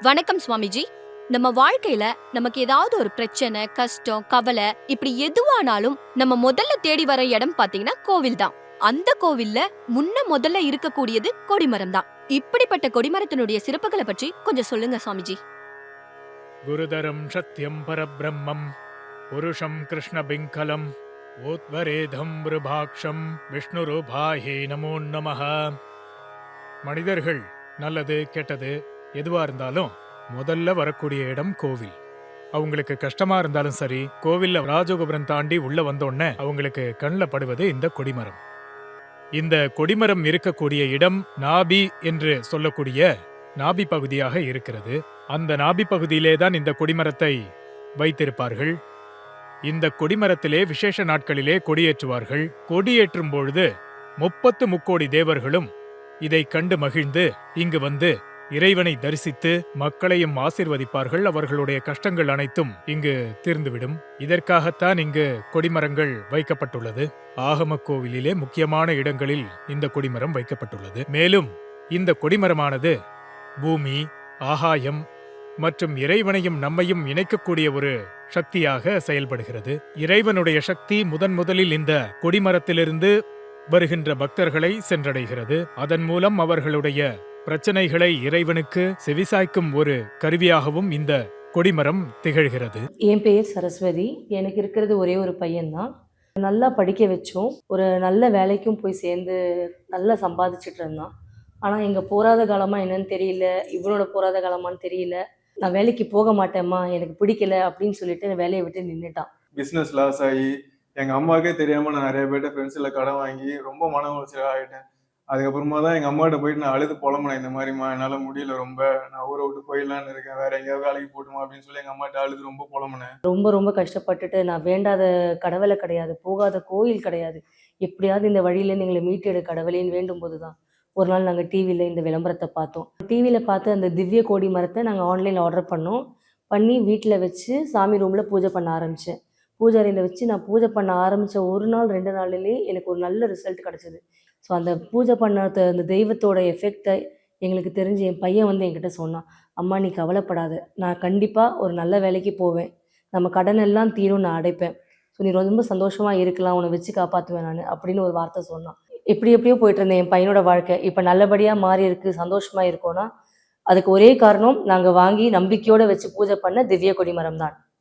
வணக்கம் சுவாமிஜி. நம்ம வாழ்க்கையில நமக்கு ஏதாவது ஒரு பிரச்சனை, கஷ்டம், கவலை இப்படி எதுவானாலும் நம்ம முதல்ல தேடி வர இடம் பாத்தீங்கன்னா கோவில் தான். அந்த கோவில்ல முதல்ல இருக்கக்கூடியது கொடிமரம் தான். இப்படிப்பட்ட கொடிமரத்தினுடைய சிறப்புகளை பற்றி கொஞ்சம் சொல்லுங்க சுவாமிஜி. குருதரம் சத்யம் பரபிரம்மம் புருஷம் கிருஷ்ண பிங்கலம் ஓத்வரேதம் ருபாக்ஷம் விஷ்ணுரூபாஹே நமோ நமஹ. மனிதர்கள் நல்லது கெட்டது எதுவா இருந்தாலும் முதல்ல வரக்கூடிய இடம் கோவில். அவங்களுக்கு கஷ்டமா இருந்தாலும் சரி, கோவில்ல ராஜகோபுரம் தாண்டி உள்ள வந்தோடனே அவங்களுக்கு கண்ணில் படுவது இந்த கொடிமரம். இந்த கொடிமரம் இருக்கக்கூடிய இடம் நாபி என்று சொல்லக்கூடிய நாபி பகுதியாக இருக்கிறது. அந்த நாபி பகுதியிலே தான் இந்த கொடிமரத்தை வைத்திருப்பார்கள். இந்த கொடிமரத்திலே விசேஷ நாட்களிலே கொடியேற்றுவார்கள். கொடியேற்றும் பொழுது 30 தேவர்களும் இதை கண்டு மகிழ்ந்து இங்கு வந்து இறைவனை தரிசித்து மக்களையும் ஆசிர்வதிப்பார்கள். அவர்களுடைய கஷ்டங்கள் அனைத்தும் இங்கு தீர்ந்துவிடும். இதற்காகத்தான் இங்கு கொடிமரங்கள் வைக்கப்பட்டுள்ளது. ஆகம கோவிலிலே முக்கியமான இடங்களில் இந்த கொடிமரம் வைக்கப்பட்டுள்ளது. மேலும் இந்த கொடிமரமானது பூமி, ஆகாயம் மற்றும் இறைவனையும் நம்மையும் இணைக்கக்கூடிய ஒரு சக்தியாக செயல்படுகிறது. இறைவனுடைய சக்தி முதலில் இந்த கொடிமரத்திலிருந்து வருகின்ற பக்தர்களை சென்றடைகிறது. அதன் மூலம் அவர்களுடைய பிரச்சனைகளை இறைவனுக்கு செவிசாய்க்கும் ஒரு கருவியாகவும் இந்த கொடிமரம் திகழ்கிறது. என் பெயர் சரஸ்வதி. எனக்கு இருக்கிறது ஒரே ஒரு பையன்தான். நல்லா படிக்க வச்சோம். ஒரு நல்ல வேலைக்கும் போய் சேர்ந்து நல்லா சம்பாதிச்சுட்டு இருந்தான். ஆனால் எங்கள் போராத காலமாக என்னன்னு தெரியல, இவனோட போராத காலமான்னு தெரியல. நான் வேலைக்கு போக மாட்டேம்மா, எனக்கு பிடிக்கல அப்படின்னு சொல்லிட்டு வேலையை விட்டு நின்றுட்டான். பிஸ்னஸ் லாஸ் ஆகி எங்கள் அம்மாவுக்கே தெரியாமல் நான் நிறைய பேர்ட்ட ஃப்ரெண்ட்ஸில் கடன் வாங்கி ரொம்ப மன உளைச்சல் ஆகிட்டேன். அதுக்கப்புறமா தான் எங்கள் அம்மாட்ட போயிட்டு நான் அழுது புலம்புனேன். இந்த மாதிரிம்மா என்னால் முடியல, ரொம்ப நான் ஊரை விட்டு போயிடலான்னு இருக்கேன், வேற எங்கேயாவது வேலைக்கு போட்டுமா அப்படின்னு சொல்லி எங்கள் அம்மாட்ட அழுது ரொம்ப புலம்புனேன். ரொம்ப கஷ்டப்பட்டுட்டு நான் வேண்டாத கடவுளை கிடையாது, போகாத கோயில் கிடையாது, எப்படியாவது இந்த வழியிலேருந்து எங்களை மீட்டெடு கடவுளேன்னு வேண்டும் போது தான் ஒரு நாள் நாங்கள் டிவியில் இந்த விளம்பரத்தை பார்த்தோம். டிவியில் பார்த்து அந்த திவ்ய கோடி மரத்தை நாங்கள் ஆன்லைனில் ஆர்டர் பண்ணி வீட்டில் வச்சு சாமி ரூமில் பூஜை பண்ண ஆரம்பித்தேன். பூஜை அறையில் வச்சு நான் பூஜை பண்ண ஆரம்பித்த ஒரு நாள் 2 நாள்லேயே எனக்கு ஒரு நல்ல ரிசல்ட் கிடச்சிது. ஸோ அந்த பூஜை பண்ண அந்த தெய்வத்தோட எஃபெக்டை எங்களுக்கு தெரிஞ்சு என் பையன் வந்து என்கிட்ட சொன்னான், அம்மா நீ கவலைப்படாத, நான் கண்டிப்பாக ஒரு நல்ல வேலைக்கு போவேன், நம்ம கடன் எல்லாம் தீரும், நான் அடைப்பேன், ஸோ நீ ரொம்ப சந்தோஷமாக இருக்கலாம், உன்னை வச்சு காப்பாற்றுவேன் நான் அப்படின்னு ஒரு வார்த்தை சொன்னான். எப்படியோ போயிட்டு இருந்தேன் என் பையனோட வாழ்க்கை. இப்போ நல்லபடியாக மாறி இருக்குது, சந்தோஷமாக இருக்கோன்னா அதுக்கு ஒரே காரணம் நாங்கள் வாங்கி நம்பிக்கையோடு வச்சு பூஜை பண்ண திவ்ய கொடிமரம் தான்.